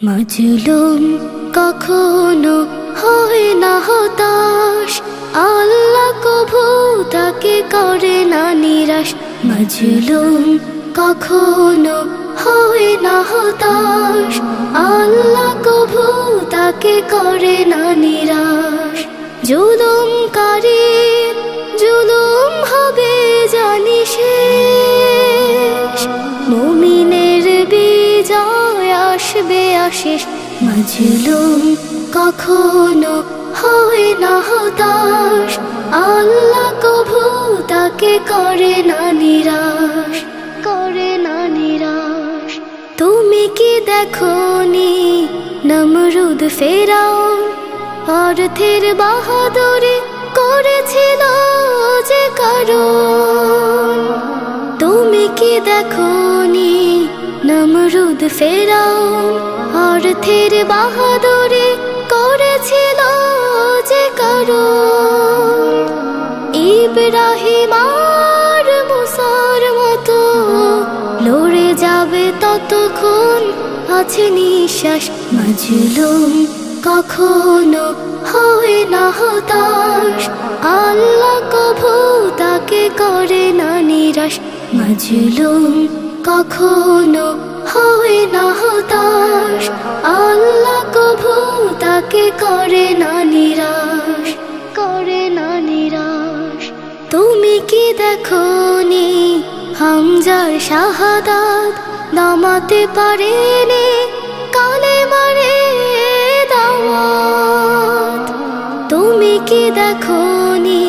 মাজলুম কখনো হয় না হতাশ, আল্লাহ কভু তাকে করে না নিরাশ। মাজলুম কখনো হয় না হতাশ, আল্লাহ কভু তাকে করে না নিরাশ। জুলুমকারীর জুলুম হবে জানি শেষ, মুমিনের বিজয় আসবে আশিস। মাজলুম কখনো হয় না হতাশ, আল্লাহ কভু তাকে করে না নিরাশ, করে না নিরাশ। তুমি কি দেখোনি নমরুদ ফেরাউন অর্থের বাহাদুরি করেছিল যে কারণ? তুমি কি দেখোনি নমরুদ ফেরাউন অর্থের বাহাদুরি করেছিল যে কারণ? ইব্রাহিম আর মুসার মতো লড়ে যাবে ততক্ষণ আছে নিঃশ্বাস। মাজলুম কখনো হয় না হতাশ, আল্লাহ কভু তাকে করে না নিরাশ। মাজলুম কখনো হয় না হতাশ, আল্লাহ কভু তাকে করে না নিরাশ, করে না নিরাশ। তুমি কি দেখোনি হামজার শাহাদাত নামাতে পারেনি কালেমারে দাওয়াত? তুমি কি দেখোনি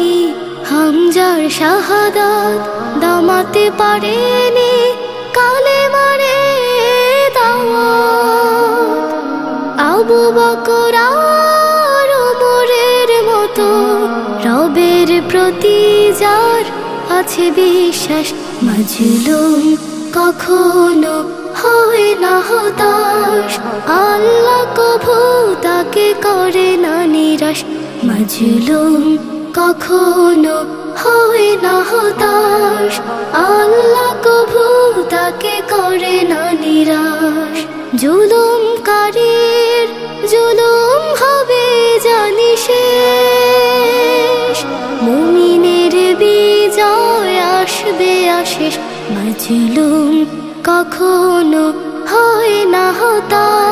হামজার শাহাদাত নামাতে পারেনি কালেমারে দাওয়াত? আবু বকর আর ওমরের মতো রবের প্রতি যার আছে বিশ্বাস। মাজলুম কখনো হয় না হতাশ, আল্লাহ কভু তাকে করে না নিরাশ। মাজলুম কখনো হয় না হতাশ, আল্লাহ কভু তাকে করে না নিরাশ। জুলুমকারীর জুলুম হবে জানি শেষ, মুমিনের বিজয় আসবে আশিস। মাজলুম কখনো হয় না হতাশ,